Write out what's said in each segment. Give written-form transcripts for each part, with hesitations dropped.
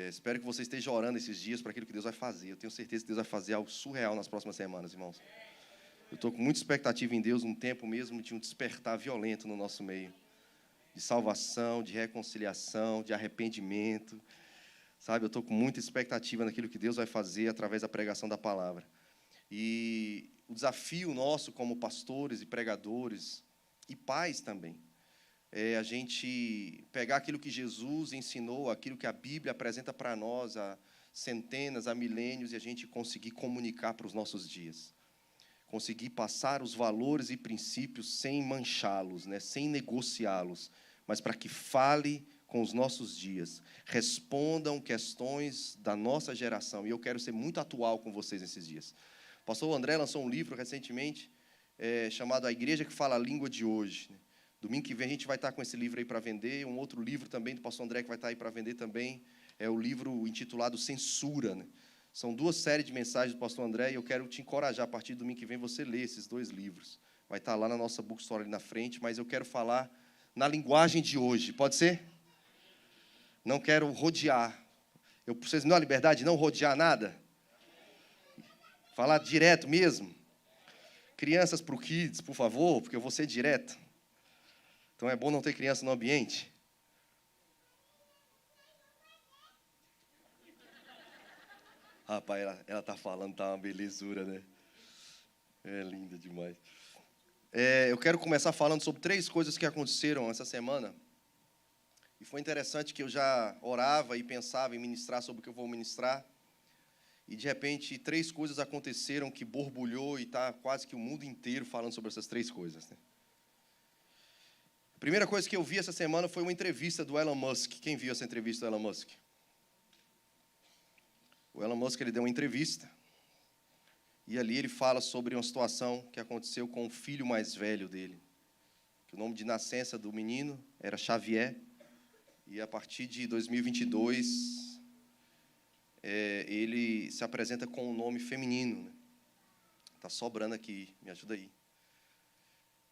Espero que você esteja orando esses dias para aquilo que Deus vai fazer. Eu tenho certeza que Deus vai fazer algo surreal nas próximas semanas, irmãos. Eu estou com muita expectativa em Deus, um tempo mesmo de um despertar violento no nosso meio. De salvação, de reconciliação, de arrependimento. Sabe, eu estou com muita expectativa naquilo que Deus vai fazer através da pregação da palavra. E o desafio nosso como pastores e pregadores, e pais também, é a gente pegar aquilo que Jesus ensinou, aquilo que a Bíblia apresenta para nós há centenas, há milênios, e a gente conseguir comunicar para os nossos dias. Conseguir passar os valores e princípios sem manchá-los, né, sem negociá-los, mas para que fale com os nossos dias, respondam questões da nossa geração. E eu quero ser muito atual com vocês nesses dias. O pastor André lançou um livro recentemente, chamado A Igreja que Fala a Língua de Hoje. Domingo que vem a gente vai estar com esse livro aí para vender. Um outro livro também do pastor André que vai estar aí para vender também, é o livro intitulado Censura, né? São 2 séries de mensagens do pastor André, e eu quero te encorajar, a partir do domingo que vem, você ler esses 2 livros. Vai estar lá na nossa bookstore ali na frente, mas eu quero falar na linguagem de hoje. Pode ser? Não quero rodear. Vocês me dão a liberdade de não rodear nada? Falar direto mesmo? Crianças para o Kids, por favor, porque eu vou ser direto. Então é bom não ter criança no ambiente. Rapaz, ela está falando, está uma belezura, né? É linda demais. Eu quero começar falando sobre 3 coisas que aconteceram essa semana. E foi interessante que eu já orava e pensava em ministrar sobre o que eu vou ministrar. E, de repente, 3 coisas aconteceram que borbulhou e está quase que o mundo inteiro falando sobre essas 3 coisas, né? A primeira coisa que eu vi essa semana foi uma entrevista do Elon Musk. Quem viu essa entrevista do Elon Musk? O Elon Musk, ele deu uma entrevista, e ali ele fala sobre uma situação que aconteceu com o filho mais velho dele. Que o nome de nascença do menino era Xavier, e a partir de 2022, ele se apresenta com um nome feminino. Está sobrando aqui, me ajuda aí.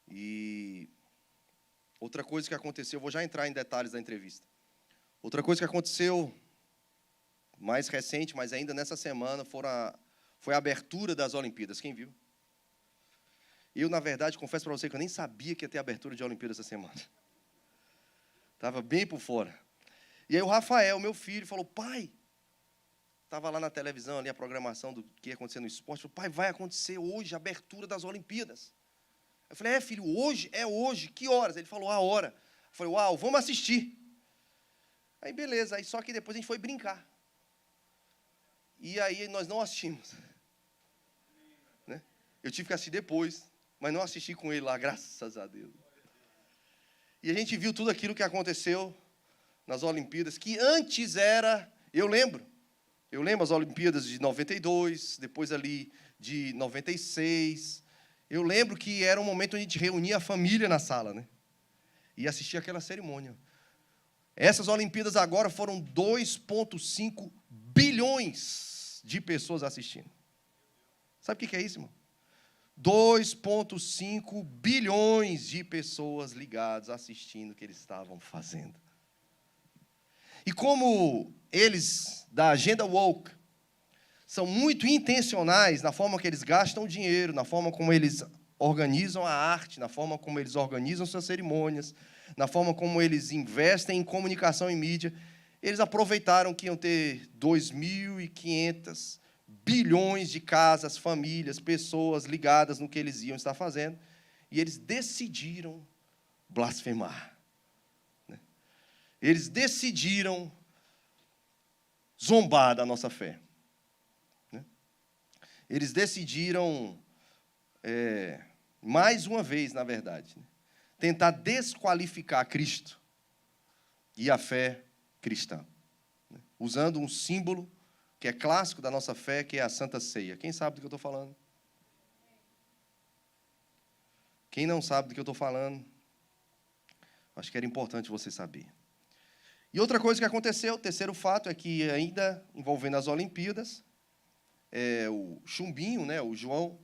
E outra coisa que aconteceu, eu vou já entrar em detalhes da entrevista. Outra coisa que aconteceu, mais recente, mas ainda nessa semana, foi a abertura das Olimpíadas. Quem viu? Eu, na verdade, confesso para você que eu nem sabia que ia ter abertura de Olimpíadas essa semana. Estava bem por fora. E aí o Rafael, meu filho, falou: pai, estava lá na televisão, ali a programação do que ia acontecer no esporte, falou: pai, vai acontecer hoje a abertura das Olimpíadas. Eu falei: filho, hoje? É hoje. Que horas? Ele falou: a hora. Eu falei: uau, vamos assistir. Aí, beleza. Aí, só que depois a gente foi brincar. E aí nós não assistimos. Né? Eu tive que assistir depois, mas não assisti com ele lá, graças a Deus. E a gente viu tudo aquilo que aconteceu nas Olimpíadas, que antes era, eu lembro as Olimpíadas de 92, depois ali de 96. Eu lembro que era um momento onde a gente reunia a família na sala, né? E assistia aquela cerimônia. Essas Olimpíadas agora foram 2,5 bilhões de pessoas assistindo. Sabe o que é isso, irmão? 2,5 bilhões de pessoas ligadas, assistindo o que eles estavam fazendo. E como eles, da agenda woke, são muito intencionais na forma que eles gastam o dinheiro, na forma como eles organizam a arte, na forma como eles organizam suas cerimônias, na forma como eles investem em comunicação e mídia, eles aproveitaram que iam ter 2.500 bilhões de casas, famílias, pessoas ligadas no que eles iam estar fazendo, e eles decidiram blasfemar. Eles decidiram zombar da nossa fé. Eles decidiram, mais uma vez, na verdade, tentar desqualificar Cristo e a fé cristã, usando um símbolo que é clássico da nossa fé, que é a Santa Ceia. Quem sabe do que eu estou falando? Quem não sabe do que eu estou falando, acho que era importante você saber. E outra coisa que aconteceu, o terceiro fato, é que ainda envolvendo as Olimpíadas, o Chumbinho, né, o João,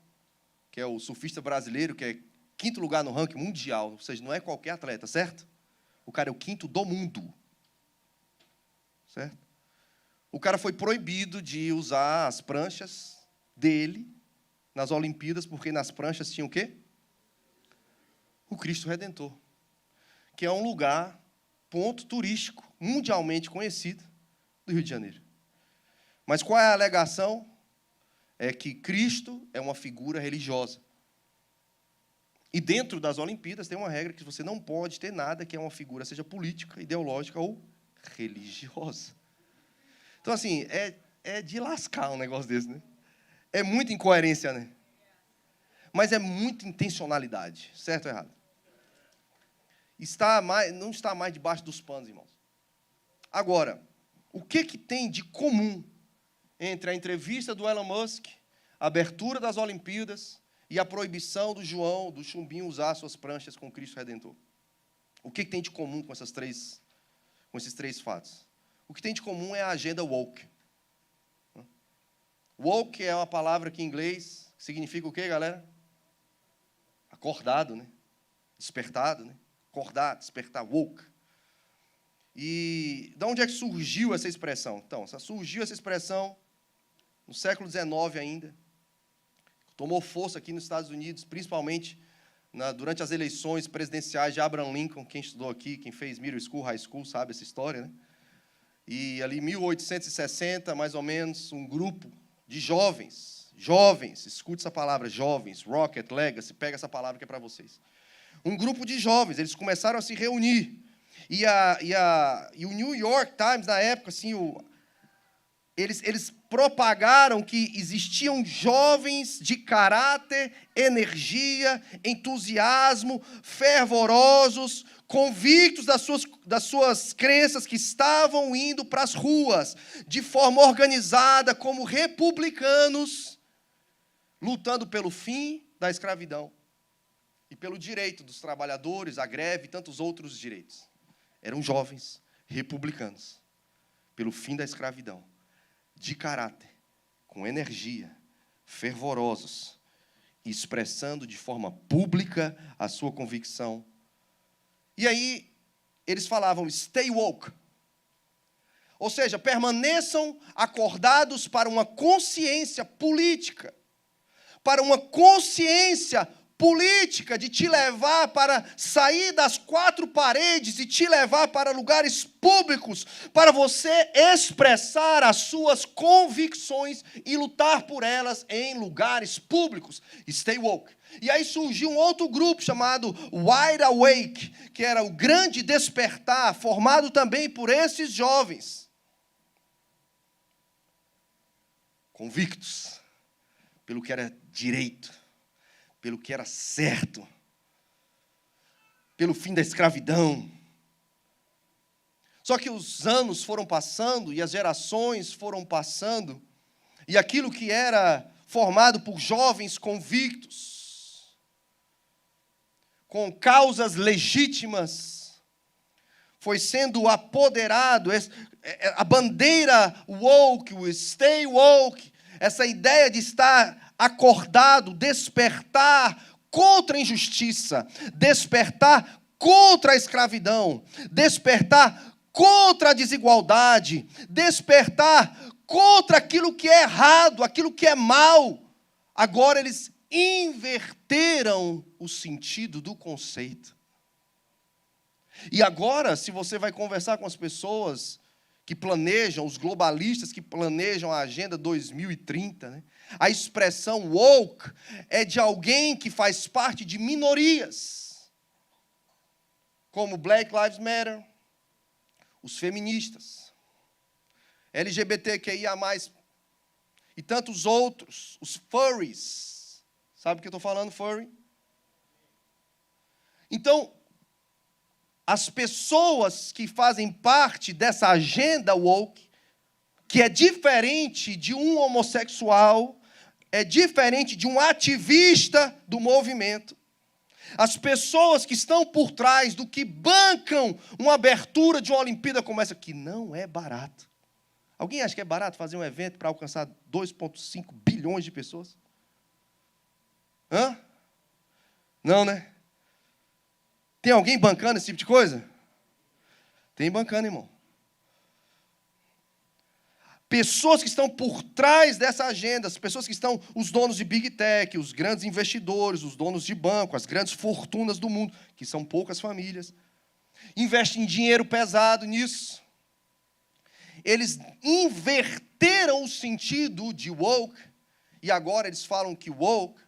que é o surfista brasileiro, que é 5º lugar no ranking mundial, ou seja, não é qualquer atleta, certo? O cara é o 5º do mundo, certo? o cara foi proibido de usar as pranchas dele nas Olimpíadas, porque nas pranchas tinha o quê? O Cristo Redentor, que é um lugar, ponto turístico, mundialmente conhecido, do Rio de Janeiro. Mas qual é a alegação? É que Cristo é uma figura religiosa. E dentro das Olimpíadas tem uma regra que você não pode ter nada que é uma figura, seja política, ideológica ou religiosa. Então, assim, é de lascar um negócio desse, né? É muita incoerência, né? Mas é muita intencionalidade, certo ou errado? Não está mais debaixo dos panos, irmãos. Agora, o que tem de comum entre a entrevista do Elon Musk, a abertura das Olimpíadas e a proibição do João, do Chumbinho, usar suas pranchas com Cristo Redentor? O que tem de comum com esses três fatos? O que tem de comum é a agenda woke. Woke é uma palavra que em inglês significa o quê, galera? Acordado, né? Despertado, né? Acordar, despertar, woke. E de onde é que surgiu essa expressão? Então, surgiu essa expressão no século XIX ainda. Tomou força aqui nos Estados Unidos, principalmente durante as eleições presidenciais de Abraham Lincoln. Quem estudou aqui, quem fez middle school, high school, sabe essa história, né? E ali em 1860, mais ou menos, um grupo de jovens, escute essa palavra, jovens, Rocket, Legacy, pega essa palavra que é para vocês. Um grupo de jovens, eles começaram a se reunir. E o New York Times, na época, assim, eles propagaram que existiam jovens de caráter, energia, entusiasmo, fervorosos, convictos das suas crenças, que estavam indo para as ruas, de forma organizada, como republicanos, lutando pelo fim da escravidão e pelo direito dos trabalhadores, a greve e tantos outros direitos. Eram jovens republicanos, pelo fim da escravidão, de caráter, com energia, fervorosos, expressando de forma pública a sua convicção. E aí, eles falavam, stay woke. Ou seja, permaneçam acordados para uma consciência política, para uma consciência política de te levar para sair das quatro paredes e te levar para lugares públicos, para você expressar as suas convicções e lutar por elas em lugares públicos. Stay woke. E aí surgiu um outro grupo chamado Wide Awake, que era o grande despertar, formado também por esses jovens, convictos pelo que era direito, pelo que era certo, pelo fim da escravidão. Só que os anos foram passando e as gerações foram passando, e aquilo que era formado por jovens convictos, com causas legítimas, foi sendo apoderado. A bandeira woke, o stay woke, essa ideia de estar acordado, despertar contra a injustiça, despertar contra a escravidão, despertar contra a desigualdade, despertar contra aquilo que é errado, aquilo que é mal. Agora eles inverteram o sentido do conceito. E agora, se você vai conversar com as pessoas que planejam, os globalistas que planejam a Agenda 2030, né? A expressão woke é de alguém que faz parte de minorias, como Black Lives Matter, os feministas, LGBTQIA+, e tantos outros, os furries. Sabe o que eu estou falando, furry? Então, as pessoas que fazem parte dessa agenda woke, que é diferente de um homossexual, é diferente de um ativista do movimento, as pessoas que estão por trás do que bancam uma abertura de uma Olimpíada como essa, que não é barato. Alguém acha que é barato fazer um evento para alcançar 2,5 bilhões de pessoas? Hã? Não, né? Tem alguém bancando esse tipo de coisa? Tem bancando, irmão. Pessoas que estão por trás dessa agenda, as pessoas que estão, os donos de Big Tech, os grandes investidores, os donos de banco, as grandes fortunas do mundo, que são poucas famílias, investem dinheiro pesado nisso. Eles inverteram o sentido de woke, e agora eles falam que woke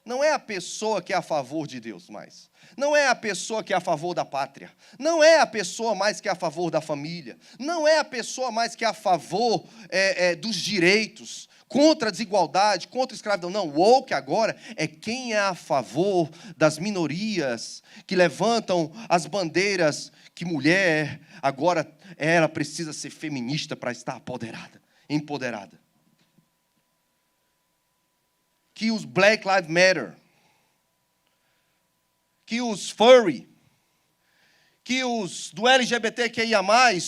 não é a pessoa que é a favor de Deus mais. Não é a pessoa que é a favor da pátria. Não é a pessoa mais que é a favor da família. Não é a pessoa mais que é a favor dos direitos, contra a desigualdade, contra a escravidão. Não, o woke agora é quem é a favor das minorias, que levantam as bandeiras que mulher, agora ela precisa ser feminista para estar empoderada. Que os Black Lives Matter, que os furry, que os do LGBTQIA+,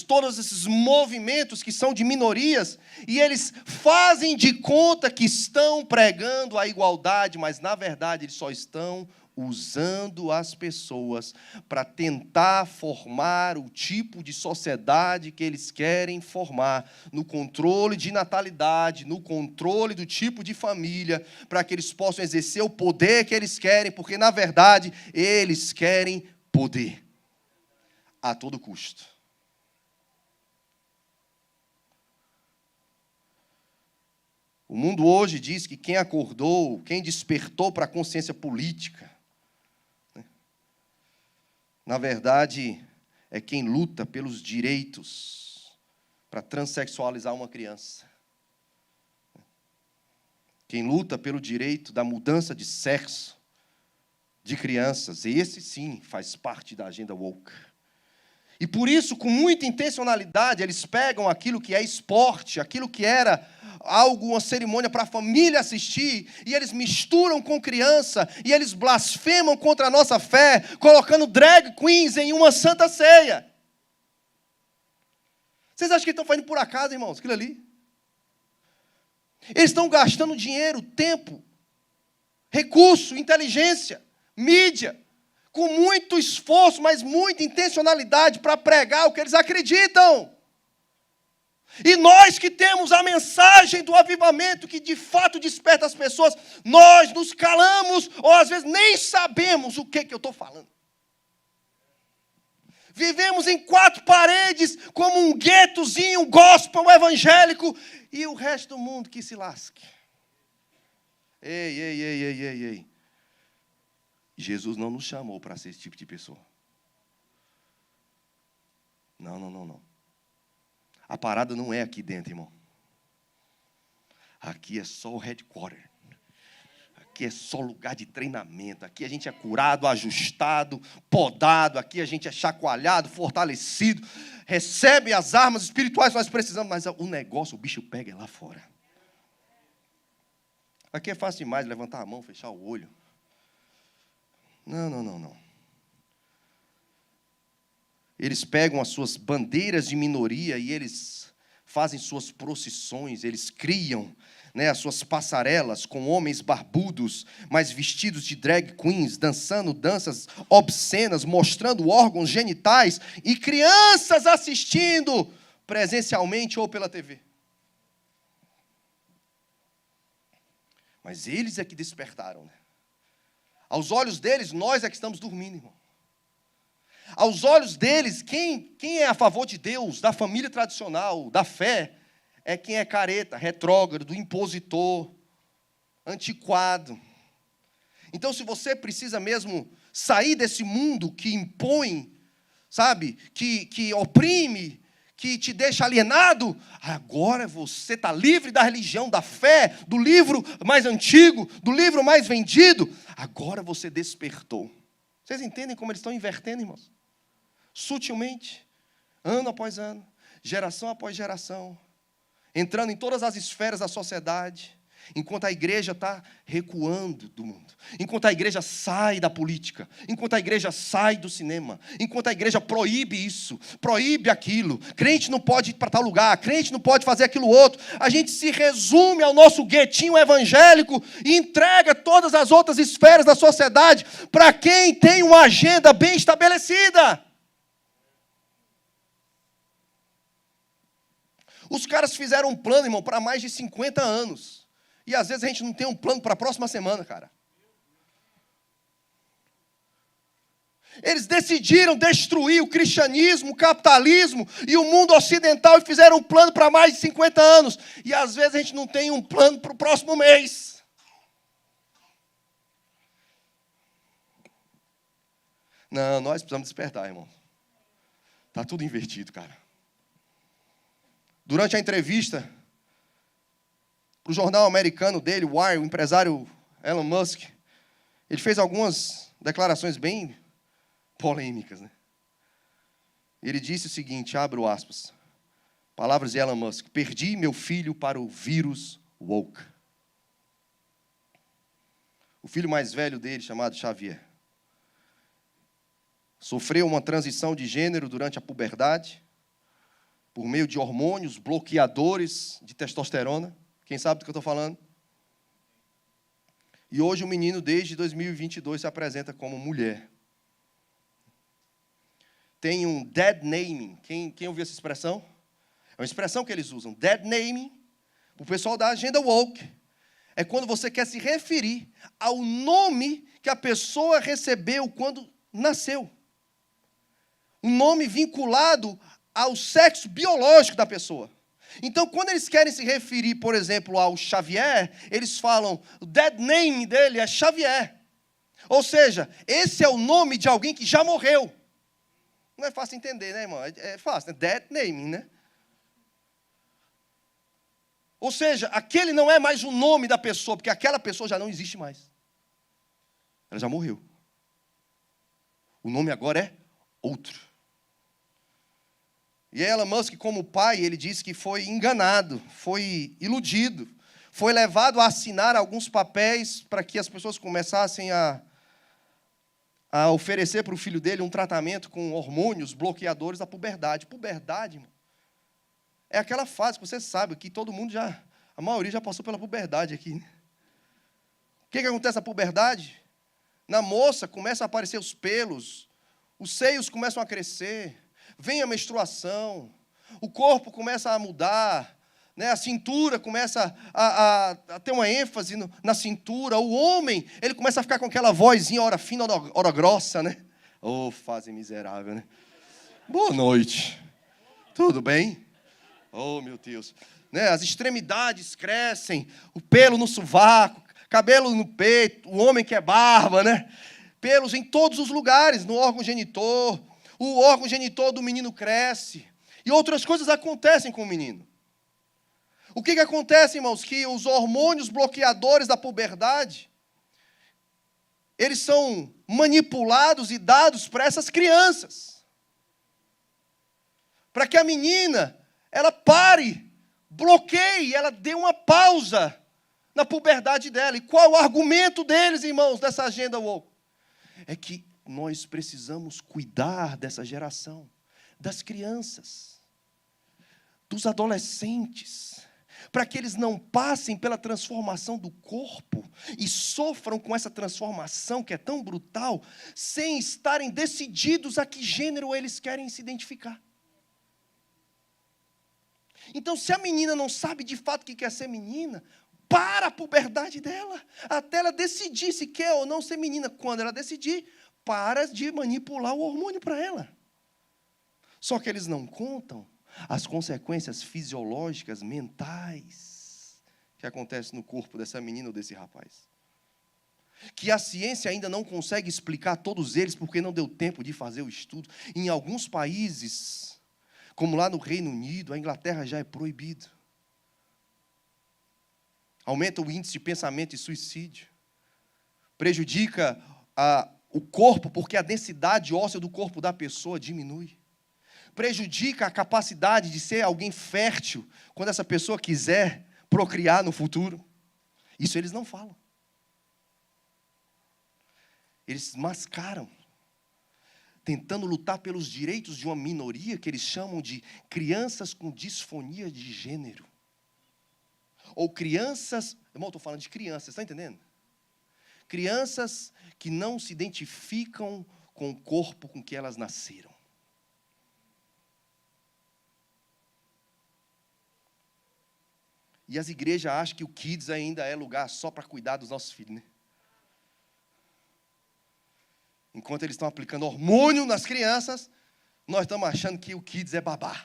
todos esses movimentos que são de minorias, e eles fazem de conta que estão pregando a igualdade, mas na verdade eles só estão usando as pessoas para tentar formar o tipo de sociedade que eles querem formar, no controle de natalidade, no controle do tipo de família, para que eles possam exercer o poder que eles querem, porque, na verdade, eles querem poder, a todo custo. O mundo hoje diz que quem acordou, quem despertou para a consciência política, na verdade, é quem luta pelos direitos para transexualizar uma criança. Quem luta pelo direito da mudança de sexo de crianças. Esse, sim, faz parte da agenda woke. E por isso, com muita intencionalidade, eles pegam aquilo que é esporte, aquilo que era uma cerimônia para a família assistir, e eles misturam com criança, e eles blasfemam contra a nossa fé, colocando drag queens em uma santa ceia. Vocês acham que estão fazendo por acaso, irmãos, aquilo ali? Eles estão gastando dinheiro, tempo, recurso, inteligência, mídia, com muito esforço, mas muita intencionalidade para pregar o que eles acreditam. E nós que temos a mensagem do avivamento, que de fato desperta as pessoas, nós nos calamos, ou às vezes nem sabemos o que eu estou falando. Vivemos em 4 paredes, como um guetozinho, um gospel evangélico, e o resto do mundo que se lasque. Ei. Jesus não nos chamou para ser esse tipo de pessoa. Não. A parada não é aqui dentro, irmão. Aqui é só o headquarter. Aqui é só lugar de treinamento. Aqui a gente é curado, ajustado, podado. Aqui a gente é chacoalhado, fortalecido. Recebe as armas espirituais que nós precisamos. Mas o negócio, o bicho pega lá fora. Aqui é fácil demais levantar a mão, fechar o olho. Não. Eles pegam as suas bandeiras de minoria e eles fazem suas procissões, eles criam, as suas passarelas com homens barbudos, mas vestidos de drag queens, dançando danças obscenas, mostrando órgãos genitais e crianças assistindo presencialmente ou pela TV. Mas eles é que despertaram, Aos olhos deles, nós é que estamos dormindo, irmão. Aos olhos deles, quem é a favor de Deus, da família tradicional, da fé, é quem é careta, retrógrado, impositor, antiquado. Então, se você precisa mesmo sair desse mundo que impõe, sabe, que oprime, que te deixa alienado, agora você está livre da religião, da fé, do livro mais antigo, do livro mais vendido. Agora você despertou. Vocês entendem como eles estão invertendo, irmãos? Sutilmente, ano após ano, geração após geração, entrando em todas as esferas da sociedade, enquanto a igreja está recuando do mundo, enquanto a igreja sai da política, enquanto a igreja sai do cinema, enquanto a igreja proíbe isso, proíbe aquilo, crente não pode ir para tal lugar, crente não pode fazer aquilo outro, a gente se resume ao nosso guetinho evangélico e entrega todas as outras esferas da sociedade para quem tem uma agenda bem estabelecida. Os caras fizeram um plano, irmão, para mais de 50 anos. E às vezes a gente não tem um plano para a próxima semana, cara. Eles decidiram destruir o cristianismo, o capitalismo e o mundo ocidental e fizeram um plano para mais de 50 anos. E às vezes a gente não tem um plano para o próximo mês. Não, nós precisamos despertar, irmão. Está tudo invertido, cara. Durante a entrevista para o jornal americano dele, Wire, o empresário Elon Musk, ele fez algumas declarações bem polêmicas, né? Ele disse o seguinte, abro aspas, palavras de Elon Musk: perdi meu filho para o vírus woke. O filho mais velho dele, chamado Xavier, sofreu uma transição de gênero durante a puberdade, por meio de hormônios bloqueadores de testosterona. Quem sabe do que eu estou falando? E hoje o menino, desde 2022, se apresenta como mulher. Tem um dead naming. Quem ouviu essa expressão? É uma expressão que eles usam. Dead naming, o pessoal da agenda woke, é quando você quer se referir ao nome que a pessoa recebeu quando nasceu. Um nome vinculado ao sexo biológico da pessoa. Então, quando eles querem se referir, por exemplo, ao Xavier, eles falam, o dead name dele é Xavier. Ou seja, esse é o nome de alguém que já morreu. Não é fácil entender, né, irmão? É fácil, né? Dead naming, né? Ou seja, aquele não é mais o nome da pessoa, porque aquela pessoa já não existe mais. Ela já morreu. O nome agora é outro. E Elon Musk, como pai, ele disse que foi enganado, foi iludido, foi levado a assinar alguns papéis para que as pessoas começassem a oferecer para o filho dele um tratamento com hormônios bloqueadores da puberdade. Puberdade, irmão, é aquela fase que você sabe que todo mundo a maioria já passou pela puberdade aqui, né? O que acontece na puberdade? Na moça começam a aparecer os pelos, os seios começam a crescer, vem a menstruação, o corpo começa a mudar, né? A cintura começa a ter uma ênfase na cintura. O homem, ele começa a ficar com aquela vozinha, hora fina, hora grossa, né? Oh, fase miserável, né? Boa noite. Tudo bem? Oh, meu Deus. Né? As extremidades crescem, o pelo no sovaco, cabelo no peito, o homem que é barba, né? Pelos em todos os lugares, no órgão genitor. O órgão genitor do menino cresce. E outras coisas acontecem com o menino. O que acontece, irmãos? Que os hormônios bloqueadores da puberdade, eles são manipulados e dados para essas crianças. Para que a menina, ela pare, bloqueie, ela dê uma pausa na puberdade dela. E qual é o argumento deles, irmãos, dessa agenda woke? É que nós precisamos cuidar dessa geração, das crianças, dos adolescentes, para que eles não passem pela transformação do corpo e sofram com essa transformação que é tão brutal, sem estarem decididos a que gênero eles querem se identificar. Então, se a menina não sabe de fato que quer ser menina, para a puberdade dela, até ela decidir se quer ou não ser menina. Quando ela decidir, para de manipular o hormônio para ela. Só que eles não contam as consequências fisiológicas, mentais, que acontecem no corpo dessa menina ou desse rapaz. Que a ciência ainda não consegue explicar todos eles, porque não deu tempo de fazer o estudo. Em alguns países, como lá no Reino Unido, a Inglaterra já é proibido. Aumenta o índice de pensamento e suicídio. Prejudica o corpo, porque a densidade óssea do corpo da pessoa diminui. Prejudica a capacidade de ser alguém fértil, quando essa pessoa quiser procriar no futuro. Isso eles não falam. Eles mascaram, tentando lutar pelos direitos de uma minoria que eles chamam de crianças com disfonia de gênero. Ou crianças... Irmão, estou falando de crianças, está entendendo? Crianças que não se identificam com o corpo com que elas nasceram. E as igrejas acham que o Kids ainda é lugar só para cuidar dos nossos filhos, né? Enquanto eles estão aplicando hormônio nas crianças, nós estamos achando que o Kids é babá.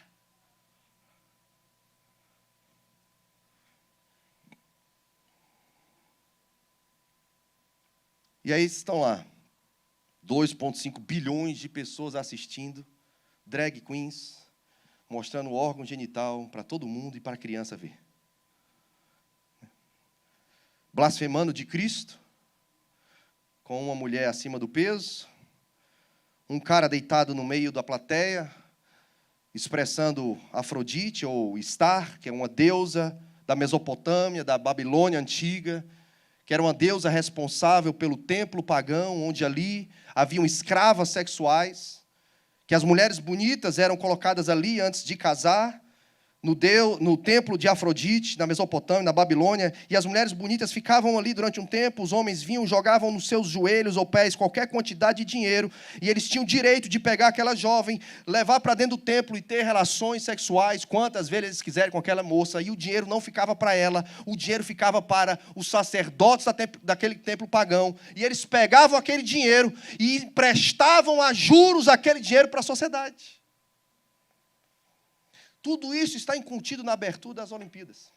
E aí estão lá, 2,5 bilhões de pessoas assistindo, drag queens, mostrando o órgão genital para todo mundo e para a criança ver. Blasfemando de Cristo, com uma mulher acima do peso, um cara deitado no meio da plateia, expressando Afrodite ou Star, que é uma deusa da Mesopotâmia, da Babilônia antiga, que era uma deusa responsável pelo templo pagão, onde ali haviam escravas sexuais, que as mulheres bonitas eram colocadas ali antes de casar, no templo de Afrodite, na Mesopotâmia, na Babilônia, e as mulheres bonitas ficavam ali durante um tempo, os homens vinham, jogavam nos seus joelhos ou pés qualquer quantidade de dinheiro, e eles tinham o direito de pegar aquela jovem, levar para dentro do templo e ter relações sexuais, quantas vezes eles quiserem com aquela moça, e o dinheiro não ficava para ela, o dinheiro ficava para os sacerdotes daquele templo pagão, e eles pegavam aquele dinheiro e emprestavam a juros aquele dinheiro para a sociedade. Tudo isso está contido na abertura das Olimpíadas.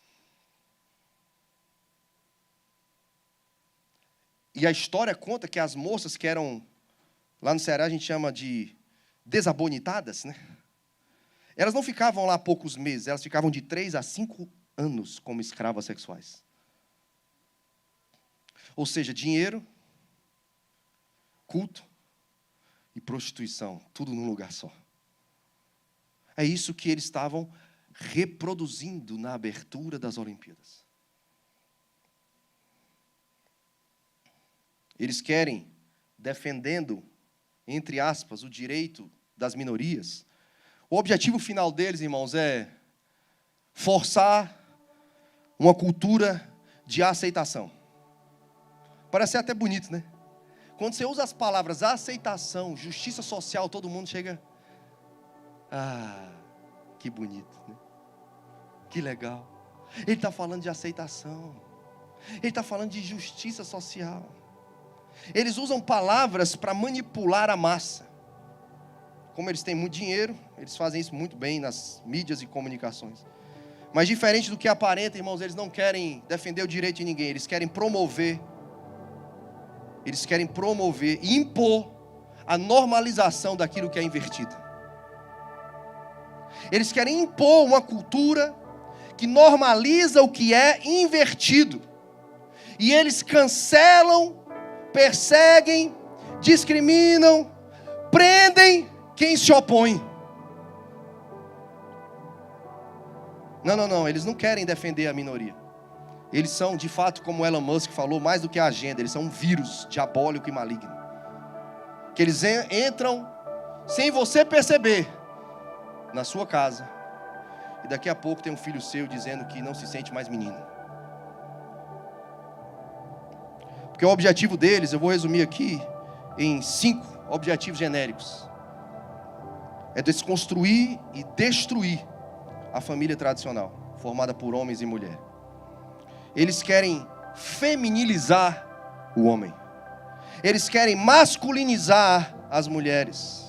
E a história conta que as moças que eram, lá no Ceará a gente chama de desabonitadas, né? Elas não ficavam lá poucos meses, elas ficavam de 3 a 5 anos como escravas sexuais. Ou seja, dinheiro, culto e prostituição, tudo num lugar só. É isso que eles estavam reproduzindo na abertura das Olimpíadas. Eles querem, defendendo, entre aspas, o direito das minorias. O objetivo final deles, irmãos, é forçar uma cultura de aceitação. Parece até bonito, né? Quando você usa as palavras aceitação, justiça social, todo mundo chega... Ah, que bonito, né? Que legal. Ele está falando de aceitação. Ele está falando de justiça social. Eles usam palavras para manipular a massa. Como eles têm muito dinheiro, eles fazem isso muito bem nas mídias e comunicações. Mas diferente do que aparenta, irmãos, eles não querem defender o direito de ninguém. Eles querem promover e impor a normalização daquilo que é invertido. Eles querem impor uma cultura que normaliza o que é invertido. E eles cancelam, perseguem, discriminam, prendem quem se opõe. Não, eles não querem defender a minoria. Eles são, de fato, como Elon Musk falou, mais do que a agenda, eles são um vírus diabólico e maligno. Que eles entram sem você perceber na sua casa, e daqui a pouco tem um filho seu dizendo que não se sente mais menino. Porque o objetivo deles, eu vou resumir aqui em 5 objetivos genéricos. É desconstruir e destruir a família tradicional, formada por homens e mulheres. Eles querem feminilizar o homem. Eles querem masculinizar as mulheres.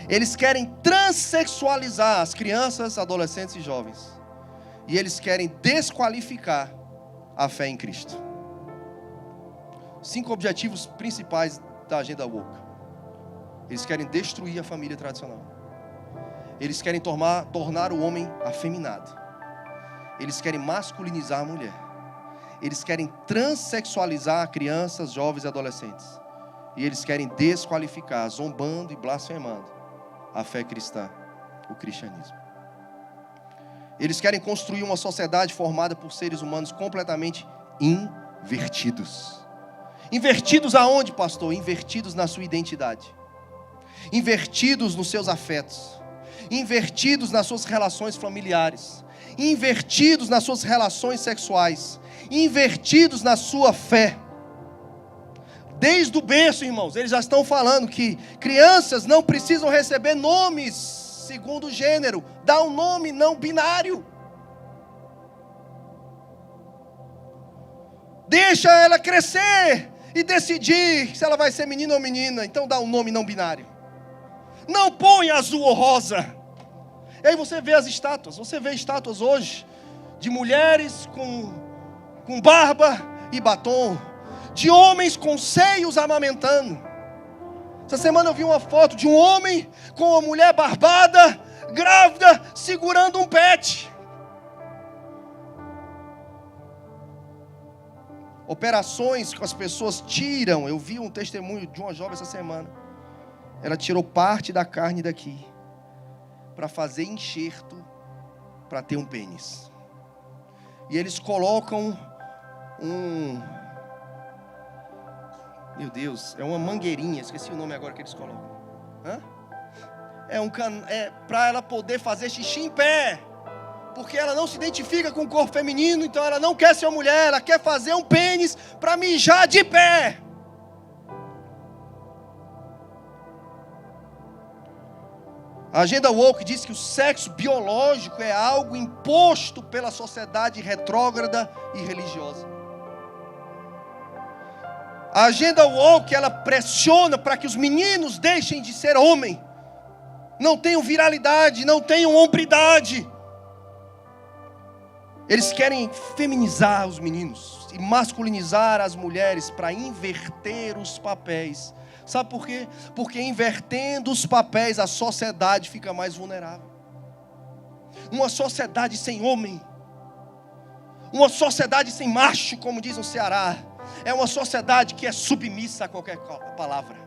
Eles querem transexualizar as crianças, adolescentes e jovens. E eles querem desqualificar a fé em Cristo. 5 objetivos principais da agenda woke. Eles querem destruir a família tradicional. Eles querem tornar o homem afeminado. Eles querem masculinizar a mulher. Eles querem transexualizar crianças, jovens e adolescentes. E eles querem desqualificar, zombando e blasfemando a fé cristã, o cristianismo. Eles querem construir uma sociedade formada por seres humanos completamente invertidos. Invertidos aonde, pastor? Invertidos na sua identidade. Invertidos nos seus afetos. Invertidos nas suas relações familiares. Invertidos nas suas relações sexuais. Invertidos na sua fé. Desde o berço, irmãos, eles já estão falando que crianças não precisam receber nomes segundo o gênero. Dá um nome não binário. Deixa ela crescer e decidir se ela vai ser menino ou menina. Então dá um nome não binário. Não põe azul ou rosa. E aí você vê as estátuas. Você vê estátuas hoje de mulheres com barba e batom, de homens com seios amamentando. Essa semana eu vi uma foto de um homem com uma mulher barbada, grávida, segurando um pet. Operações que as pessoas tiram. Eu vi um testemunho de uma jovem essa semana. Ela tirou parte da carne daqui para fazer enxerto para ter um pênis. E eles colocam meu Deus, é uma mangueirinha, esqueci o nome agora que eles colocam. É para ela poder fazer xixi em pé. Porque ela não se identifica com o corpo feminino, então ela não quer ser uma mulher, ela quer fazer um pênis para mijar de pé. A agenda woke diz que o sexo biológico é algo imposto pela sociedade retrógrada e religiosa. A agenda woke, ela pressiona para que os meninos deixem de ser homem, não tenham viralidade, não tenham hombridade. Eles querem feminizar os meninos e masculinizar as mulheres para inverter os papéis. Sabe por quê? Porque invertendo os papéis a sociedade fica mais vulnerável. Uma sociedade sem homem, uma sociedade sem macho, como diz no Ceará, é uma sociedade que é submissa a qualquer palavra.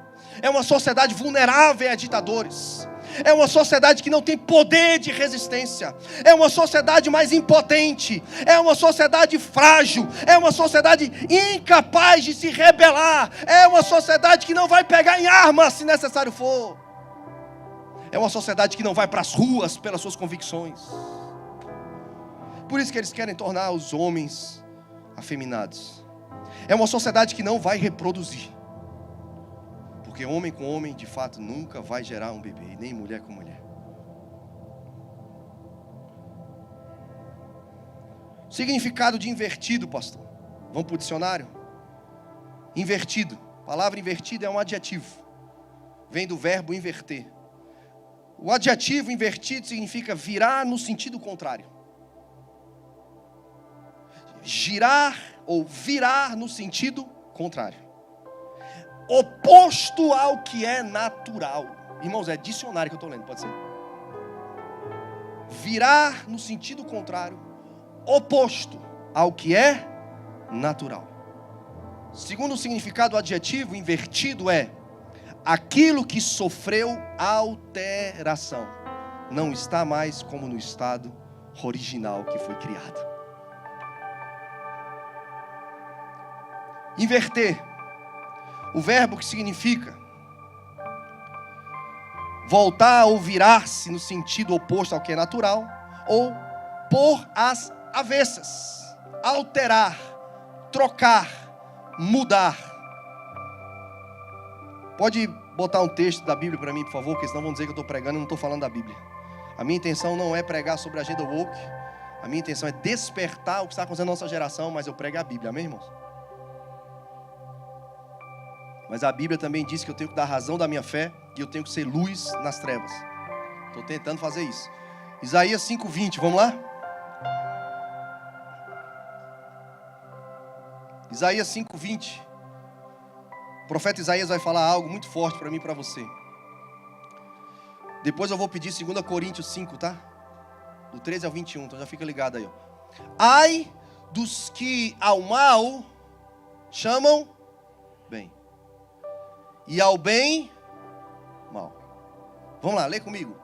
É uma sociedade vulnerável a ditadores. É uma sociedade que não tem poder de resistência. É uma sociedade mais impotente. É uma sociedade frágil. É uma sociedade incapaz de se rebelar. É uma sociedade que não vai pegar em armas se necessário for. É uma sociedade que não vai para as ruas pelas suas convicções. Por isso que eles querem tornar os homens afeminados. É uma sociedade que não vai reproduzir. Porque homem com homem, de fato, nunca vai gerar um bebê, nem mulher com mulher. Significado de invertido, pastor. Vamos para o dicionário? Invertido. A palavra invertido é um adjetivo. Vem do verbo inverter. O adjetivo invertido significa virar no sentido contrário. Girar ou virar no sentido contrário. Oposto ao que é natural. Irmãos, é dicionário que eu estou lendo, pode ser. Virar no sentido contrário, oposto ao que é natural. Segundo o significado adjetivo, invertido é aquilo que sofreu alteração. Não está mais como no estado original que foi criado. Inverter. O verbo que significa voltar ou virar-se no sentido oposto ao que é natural, ou pôr as avessas, alterar, trocar, mudar. Pode botar um texto da Bíblia para mim, por favor, porque senão vão dizer que eu estou pregando e não estou falando da Bíblia. A minha intenção não é pregar sobre a agenda woke, a minha intenção é despertar o que está acontecendo na nossa geração, mas eu prego a Bíblia, amém, irmãos? Mas a Bíblia também diz que eu tenho que dar razão da minha fé e eu tenho que ser luz nas trevas. Estou tentando fazer isso. Isaías 5:20, vamos lá? Isaías 5:20. O profeta Isaías vai falar algo muito forte para mim e para você. Depois eu vou pedir 2 Coríntios 5, tá? Do 13 ao 21, então já fica ligado aí. Ai dos que ao mal chamam bem. E ao bem, mal. Vamos lá, lê comigo.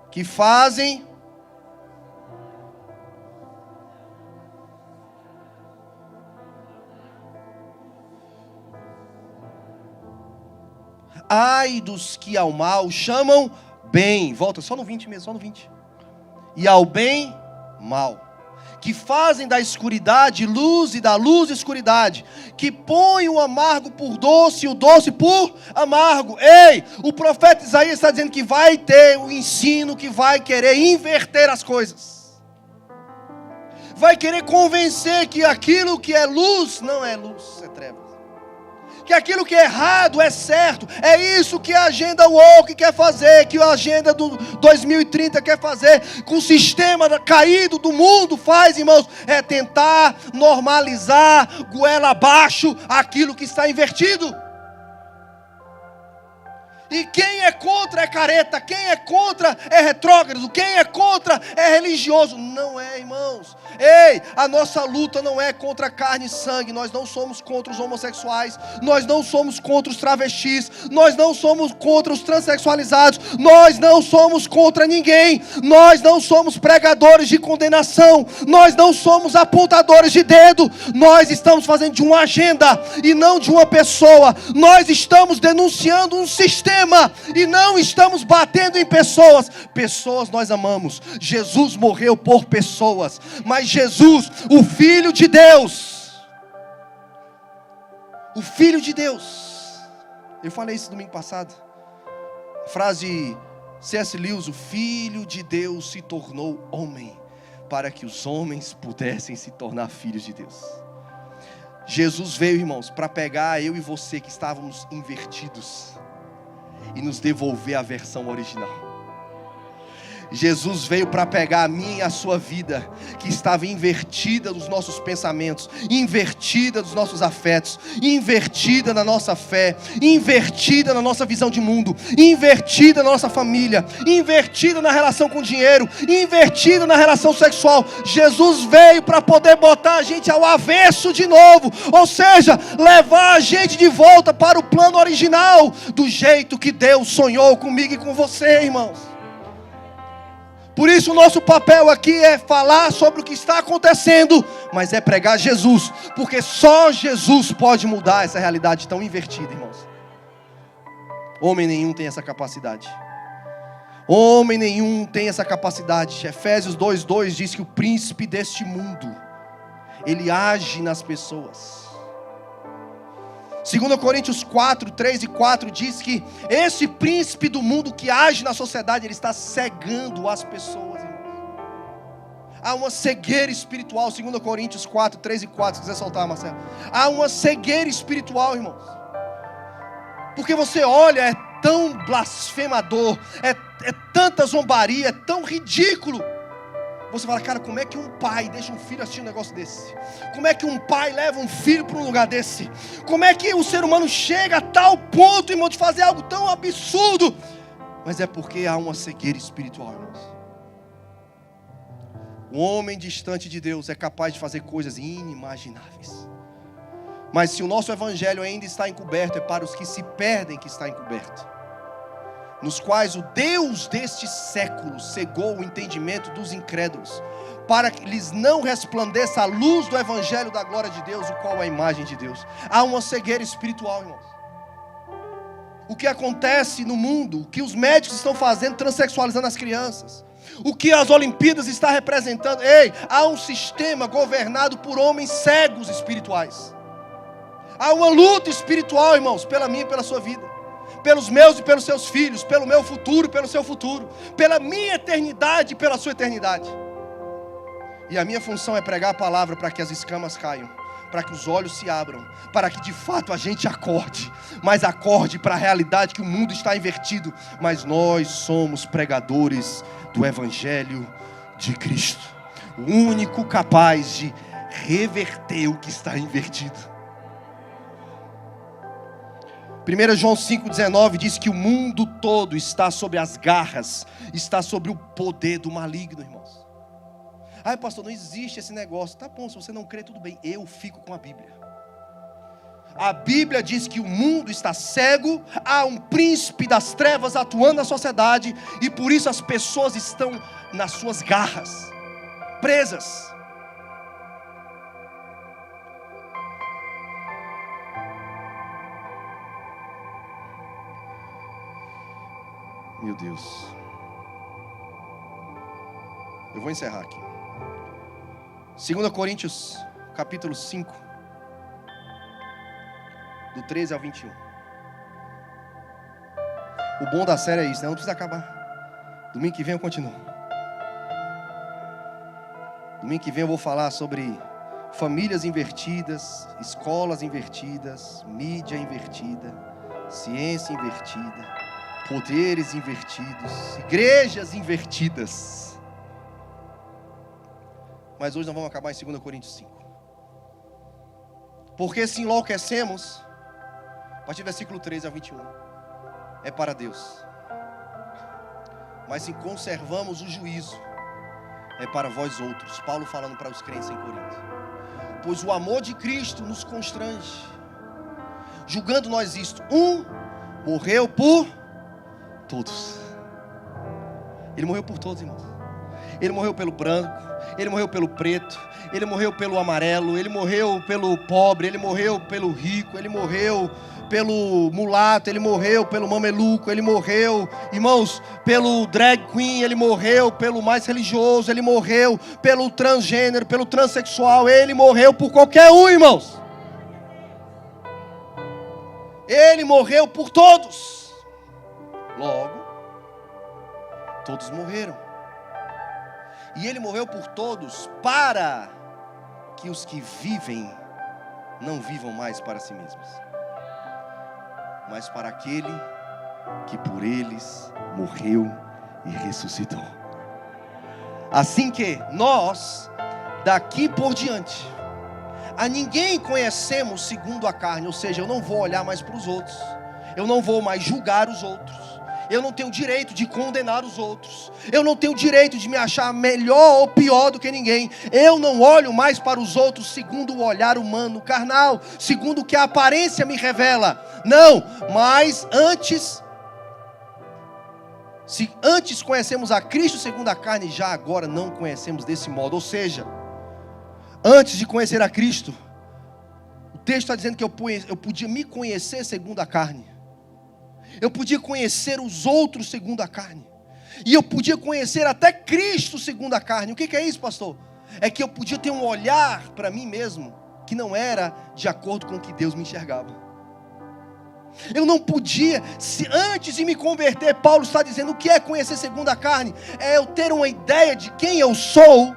Que fazem ai dos que ao mal chamam bem. Volta, só no 20 mesmo, só no 20. E ao bem, mal. Que fazem da escuridade luz e da luz escuridade, que põem o amargo por doce e o doce por amargo. Ei, o profeta Isaías está dizendo que vai ter o ensino que vai querer inverter as coisas. vai querer convencer que aquilo que é luz não é luz, é trevas. Que aquilo que é errado é certo. É isso que a agenda woke quer fazer, que a agenda do 2030 quer fazer, que o sistema caído do mundo faz, irmãos, é tentar normalizar, goela abaixo, aquilo que está invertido. E quem é contra é careta, quem é contra é retrógrado, quem é contra é religioso. Não é, irmãos. Ei, a nossa luta não é contra carne e sangue. Nós não somos contra os homossexuais, nós não somos contra os travestis, nós não somos contra os transexualizados, nós não somos contra ninguém. Nós não somos pregadores de condenação, nós não somos apontadores de dedo. Nós estamos fazendo de uma agenda e não de uma pessoa. Nós estamos denunciando um sistema e não estamos batendo em pessoas. Pessoas nós amamos. Jesus morreu por pessoas, mas Jesus, o Filho de Deus, o Filho de Deus, eu falei isso domingo passado, a frase C.S. Lewis: o Filho de Deus se tornou homem para que os homens pudessem se tornar filhos de Deus. Jesus veio, irmãos, para pegar eu e você que estávamos invertidos e nos devolver a versão original. Jesus veio para pegar a minha e a sua vida, que estava invertida nos nossos pensamentos, invertida nos nossos afetos, invertida na nossa fé, invertida na nossa visão de mundo, invertida na nossa família, invertida na relação com o dinheiro, invertida na relação sexual. Jesus veio para poder botar a gente ao avesso de novo, ou seja, levar a gente de volta para o plano original, do jeito que Deus sonhou comigo e com você, irmãos. Por isso o nosso papel aqui é falar sobre o que está acontecendo, mas é pregar Jesus, porque só Jesus pode mudar essa realidade tão invertida, irmãos. Homem nenhum tem essa capacidade. Homem nenhum tem essa capacidade. Efésios 2:2 diz que o príncipe deste mundo, ele age nas pessoas. 2 Coríntios 4:3 e 4 diz que esse príncipe do mundo que age na sociedade, ele está cegando as pessoas, irmãos. Há uma cegueira espiritual. 2 Coríntios 4:3 e 4, se quiser soltar, Marcelo. Há uma cegueira espiritual, irmãos. Porque você olha, é tão blasfemador, é tanta zombaria, é tão ridículo. Você fala: cara, como é que um pai deixa um filho assistir um negócio desse? Como é que um pai leva um filho para um lugar desse? Como é que o ser humano chega a tal ponto, irmão, de fazer algo tão absurdo? Mas é porque há uma cegueira espiritual, irmãos. O homem distante de Deus é capaz de fazer coisas inimagináveis. Mas se o nosso evangelho ainda está encoberto, é para os que se perdem que está encoberto, nos quais o Deus deste século cegou o entendimento dos incrédulos, para que lhes não resplandeça a luz do evangelho da glória de Deus, o qual é a imagem de Deus. Há uma cegueira espiritual, irmãos. O que acontece no mundo, o que os médicos estão fazendo, transexualizando as crianças, o que as Olimpíadas estão representando. Ei, há um sistema governado por homens cegos espirituais. Há uma luta espiritual, irmãos, pela minha e pela sua vida, pelos meus e pelos seus filhos, pelo meu futuro e pelo seu futuro, pela minha eternidade e pela sua eternidade. E a minha função é pregar a palavra para que as escamas caiam, para que os olhos se abram, para que de fato a gente acorde, mas acorde para a realidade que o mundo está invertido. Mas nós somos pregadores do Evangelho de Cristo, o único capaz de reverter o que está invertido. 1 João 5,19 diz que o mundo todo está sob as garras, está sob o poder do maligno, irmãos. Ai, pastor, não existe esse negócio. Tá bom, se você não crê, tudo bem, eu fico com a Bíblia. A Bíblia diz que o mundo está cego, há um príncipe das trevas atuando na sociedade, e por isso as pessoas estão nas suas garras, presas. Meu Deus. Eu vou encerrar aqui. 2 Coríntios, capítulo 5, do 13 ao 21. O bom da série é isso, né? Não precisa acabar. Domingo que vem eu continuo. Domingo que vem eu vou falar sobre famílias invertidas, escolas invertidas, mídia invertida, ciência invertida, poderes invertidos, igrejas invertidas. Mas hoje nós vamos acabar em 2 Coríntios 5. Porque se enlouquecemos, a partir do versículo 13 a 21, é para Deus. Mas se conservamos o juízo, é para vós outros. Paulo falando para os crentes em Corinto. Pois o amor de Cristo nos constrange, julgando nós isto: um morreu por todos. Ele morreu por todos, irmãos. Ele morreu pelo branco, ele morreu pelo preto, ele morreu pelo amarelo, ele morreu pelo pobre, ele morreu pelo rico, ele morreu pelo mulato, ele morreu pelo mameluco, ele morreu, irmãos, pelo drag queen, ele morreu pelo mais religioso, ele morreu pelo transgênero, pelo transexual, ele morreu por qualquer um, irmãos. Ele morreu por todos. Logo, todos morreram. E ele morreu por todos para que os que vivem não vivam mais para si mesmos, mas para aquele que por eles morreu e ressuscitou. Assim que nós, daqui por diante, a ninguém conhecemos segundo a carne. Ou seja, eu não vou olhar mais para os outros, eu não vou mais julgar os outros, eu não tenho direito de condenar os outros, eu não tenho direito de me achar melhor ou pior do que ninguém. Eu não olho mais para os outros segundo o olhar humano, carnal, segundo o que a aparência me revela. Não, mas se antes conhecemos a Cristo segundo a carne, já agora não conhecemos desse modo. Ou seja, antes de conhecer a Cristo, o texto está dizendo que eu podia me conhecer segundo a carne, eu podia conhecer os outros segundo a carne, e eu podia conhecer até Cristo segundo a carne. O que é isso, pastor? É que eu podia ter um olhar para mim mesmo que não era de acordo com o que Deus me enxergava. Eu não podia, se antes de me converter, Paulo está dizendo o que é conhecer segundo a carne? É eu ter uma ideia de quem eu sou,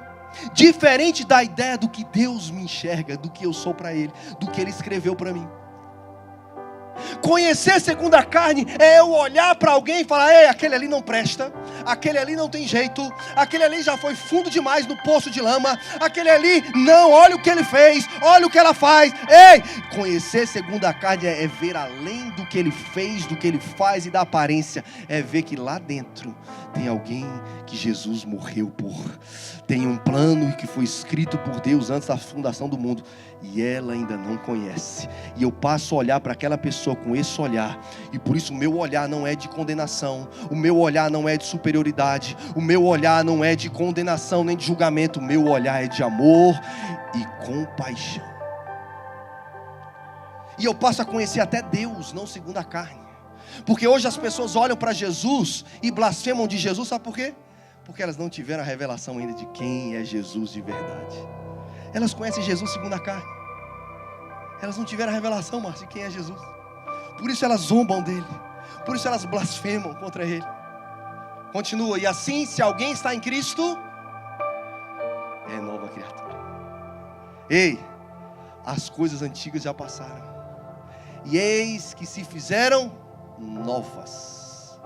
diferente da ideia do que Deus me enxerga, do que eu sou para Ele, do que Ele escreveu para mim. Conhecer segundo a carne é eu olhar para alguém e falar: ei, aquele ali não presta, aquele ali não tem jeito, aquele ali já foi fundo demais no poço de lama, aquele ali não, olha o que ele fez, olha o que ela faz. Ei, conhecer segundo a carne é ver além do que ele fez, do que ele faz e da aparência, é ver que lá dentro tem alguém que Jesus morreu por, tem um plano que foi escrito por Deus antes da fundação do mundo, e ela ainda não conhece, e eu passo a olhar para aquela pessoa com esse olhar, e por isso o meu olhar não é de condenação, o meu olhar não é de superioridade, o meu olhar não é de condenação nem de julgamento, o meu olhar é de amor e compaixão. E eu passo a conhecer até Deus, não segundo a carne. Porque hoje as pessoas olham para Jesus e blasfemam de Jesus, sabe por quê? Porque elas não tiveram a revelação ainda de quem é Jesus de verdade. Elas conhecem Jesus segundo a carne, elas não tiveram a revelação, Márcio, de quem é Jesus. Por isso elas zombam dele, por isso elas blasfemam contra ele. Continua: e assim, se alguém está em Cristo, é nova criatura. Ei, as coisas antigas já passaram, e eis que se fizeram novas.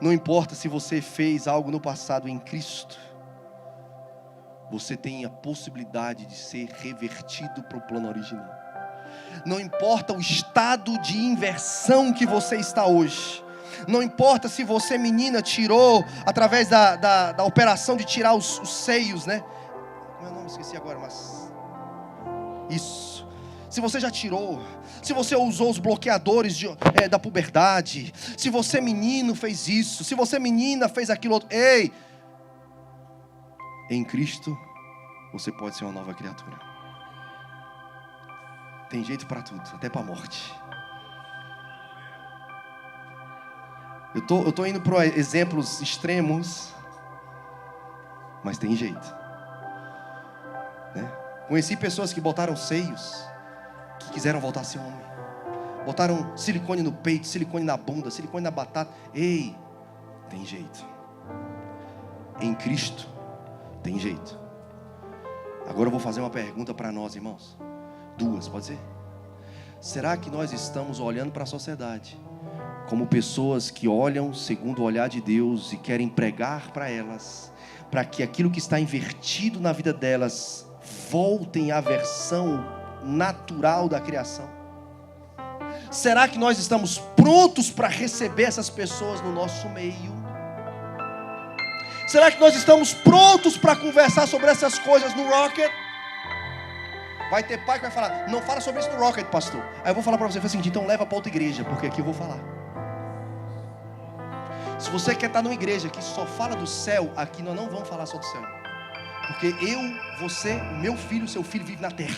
Não importa se você fez algo no passado, em Cristo você tem a possibilidade de ser revertido para o plano original. Não importa o estado de inversão que você está hoje, não importa se você, menina, tirou através da operação de tirar os seios, né? Como é o nome? Esqueci agora, mas isso. Se você já tirou, se você usou os bloqueadores da puberdade, se você, menino, fez isso, se você, menina, fez aquilo outro, ei, em Cristo você pode ser uma nova criatura. Tem jeito para tudo, até para a morte. Eu tô indo para exemplos extremos, mas tem jeito, né? Conheci pessoas que botaram seios, que quiseram voltar a ser homem, botaram silicone no peito, silicone na bunda, silicone na batata. Ei, tem jeito. Em Cristo tem jeito. Agora eu vou fazer uma pergunta para nós, irmãos. 2, pode ser? Será que nós estamos olhando para a sociedade como pessoas que olham segundo o olhar de Deus e querem pregar para elas, para que aquilo que está invertido na vida delas voltem à versão natural da criação? Será que nós estamos prontos para receber essas pessoas no nosso meio? Será que nós estamos prontos para conversar sobre essas coisas no Rocket? Vai ter pai que vai falar: não fala sobre isso no Rocket, pastor. Aí eu vou falar para você, assim, então leva para outra igreja, porque aqui eu vou falar. Se você quer estar numa igreja que só fala do céu, aqui nós não vamos falar só do céu. Porque eu, você, o meu filho, o seu filho vive na terra.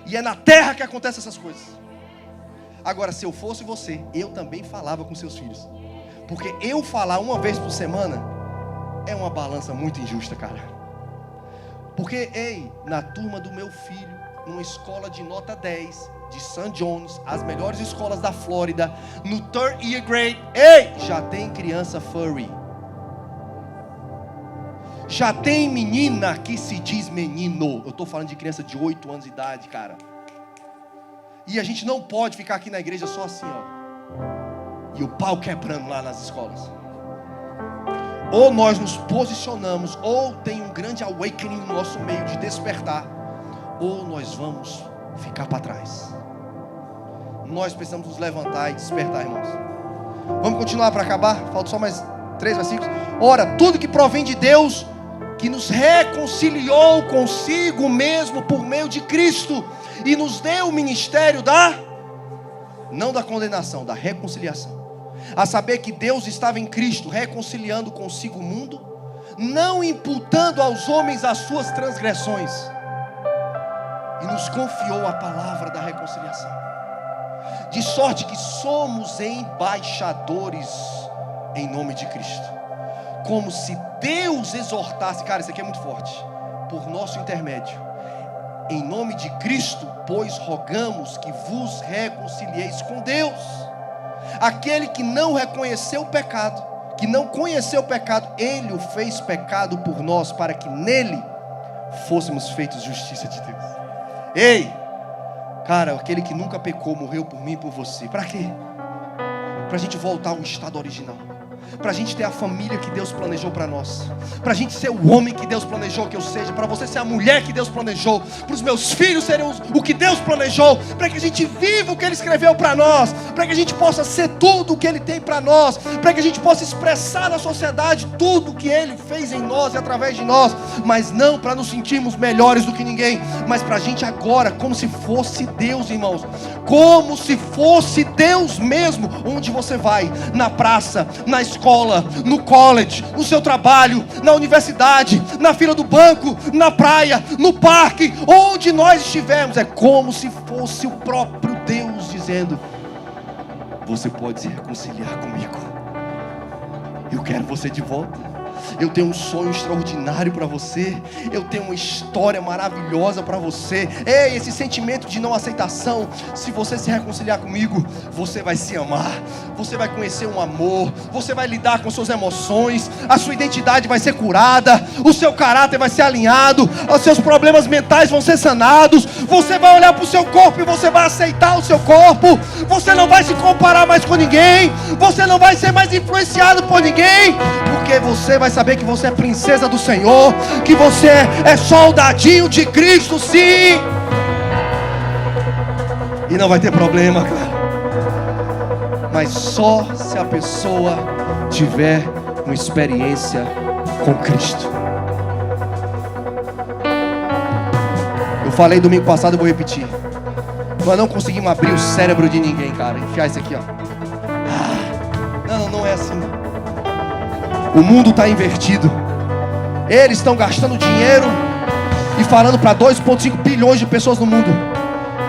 E é na terra que acontecem essas coisas. Agora, se eu fosse você, eu também falava com seus filhos. Porque eu falar uma vez por semana é uma balança muito injusta, cara. Porque, na turma do meu filho, numa escola de nota 10, de St. John's, as melhores escolas da Flórida, no 3rd year grade, já tem criança furry. Já tem menina que se diz menino. Eu estou falando de criança de 8 anos de idade, cara. E a gente não pode ficar aqui na igreja só assim, ó, e o pau quebrando lá nas escolas. Ou nós nos posicionamos, ou tem um grande awakening no nosso meio de despertar, ou nós vamos ficar para trás. Nós precisamos nos levantar e despertar, irmãos. Vamos continuar para acabar? Falta só mais 3 versículos. Ora, tudo que provém de Deus, que nos reconciliou consigo mesmo por meio de Cristo, e nos deu o ministério não da condenação, da reconciliação. A saber que Deus estava em Cristo, reconciliando consigo o mundo, não imputando aos homens as suas transgressões, e nos confiou a palavra da reconciliação. De sorte que somos embaixadores em nome de Cristo, como se Deus exortasse, cara, isso aqui é muito forte, por nosso intermédio. Em nome de Cristo, pois rogamos que vos reconcilieis com Deus. Aquele que não reconheceu o pecado, que não conheceu o pecado, Ele o fez pecado por nós, para que nele fôssemos feitos justiça de Deus. Cara, aquele que nunca pecou, morreu por mim e por você. Para quê? Para a gente voltar ao estado original. Para a gente ter a família que Deus planejou para nós, para a gente ser o homem que Deus planejou que eu seja, para você ser a mulher que Deus planejou, para os meus filhos serem o que Deus planejou, para que a gente viva o que Ele escreveu para nós, para que a gente possa ser tudo o que Ele tem para nós, para que a gente possa expressar na sociedade tudo o que Ele fez em nós e através de nós, mas não para nos sentirmos melhores do que ninguém, mas para a gente agora, como se fosse Deus, irmãos, como se fosse Deus mesmo. Onde você vai, na praça, na escola, no college, no seu trabalho, na universidade, na fila do banco, na praia, no parque, onde nós estivermos, é como se fosse o próprio Deus dizendo: você pode se reconciliar comigo, eu quero você de volta. Eu tenho um sonho extraordinário para você. Eu tenho uma história maravilhosa para você. Esse sentimento de não aceitação, se você se reconciliar comigo, você vai se amar, você vai conhecer um amor, você vai lidar com suas emoções, a sua identidade vai ser curada, o seu caráter vai ser alinhado, os seus problemas mentais vão ser sanados, você vai olhar para o seu corpo e você vai aceitar o seu corpo, você não vai se comparar mais com ninguém, você não vai ser mais influenciado por ninguém, porque você vai saber que você é princesa do Senhor, que você é soldadinho de Cristo, sim. E não vai ter problema, cara. Mas só se a pessoa tiver uma experiência com Cristo. Eu falei domingo passado, eu vou repetir. Nós não conseguimos abrir o cérebro de ninguém, cara. Enfiar isso aqui, ó. Não é assim. O mundo está invertido. Eles estão gastando dinheiro e falando para 2,5 bilhões de pessoas no mundo.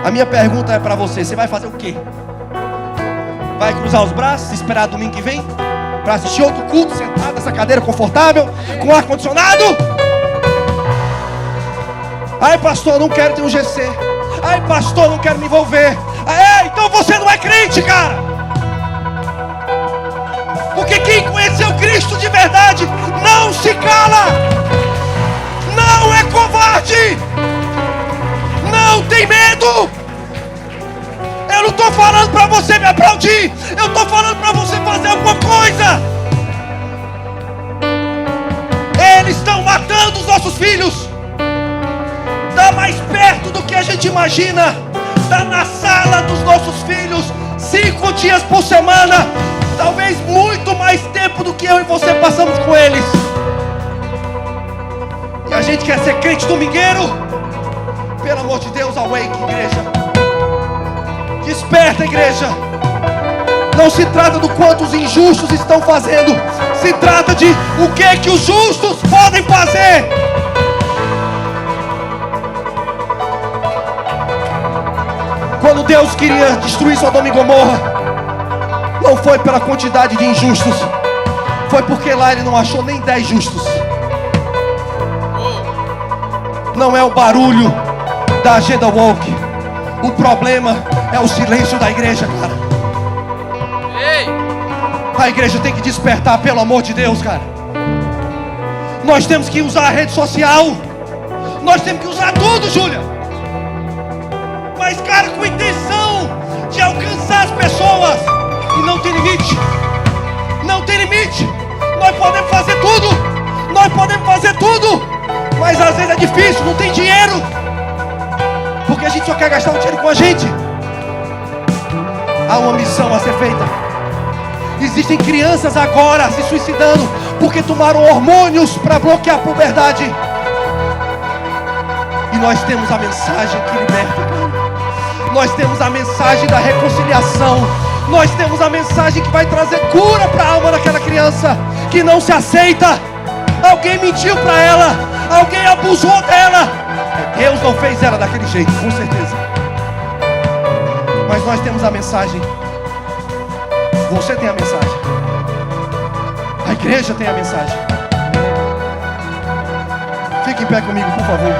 A minha pergunta é para você: você vai fazer o quê? Vai cruzar os braços, esperar domingo que vem para assistir outro culto, sentado nessa cadeira confortável, com ar condicionado? Ai, pastor, não quero ter um GC. Ai, pastor, não quero me envolver. Então você não é crente, cara. Porque quem conheceu Cristo de verdade não se cala, não é covarde. Não tem medo. Eu não estou falando para você me aplaudir. Eu estou falando para você fazer alguma coisa. Eles estão matando os nossos filhos. Está mais perto do que a gente imagina. Está na sala dos nossos filhos 5 dias por semana. Talvez muito mais tempo do que eu e você passamos com eles. E a gente quer ser crente domingueiro? Pelo amor de Deus, awake, igreja. Desperta, igreja. Não se trata do quanto os injustos estão fazendo. Se trata de o que os justos podem fazer. Quando Deus queria destruir Sodoma e Gomorra, não foi pela quantidade de injustos, foi porque lá ele não achou nem 10 justos. Não é o barulho da agenda woke. O problema é o silêncio da igreja, cara. A igreja tem que despertar, pelo amor de Deus, cara. Nós temos que usar a rede social. Nós temos que usar tudo, Júlia. Mas, cara, com intenção de alcançar as pessoas. E não tem limite. Não tem limite. Nós podemos fazer tudo. Nós podemos fazer tudo. Mas às vezes é difícil, não tem dinheiro. Porque a gente só quer gastar o dinheiro com a gente. Há uma missão a ser feita. Existem crianças agora se suicidando porque tomaram hormônios para bloquear a puberdade. E nós temos a mensagem que liberta, cara. Nós temos a mensagem da reconciliação. Nós temos a mensagem que vai trazer cura para a alma daquela criança que não se aceita. Alguém mentiu para ela. Alguém abusou dela. Deus não fez ela daquele jeito, com certeza. Mas nós temos a mensagem. Você tem a mensagem. A igreja tem a mensagem. Fique em pé comigo, por favor.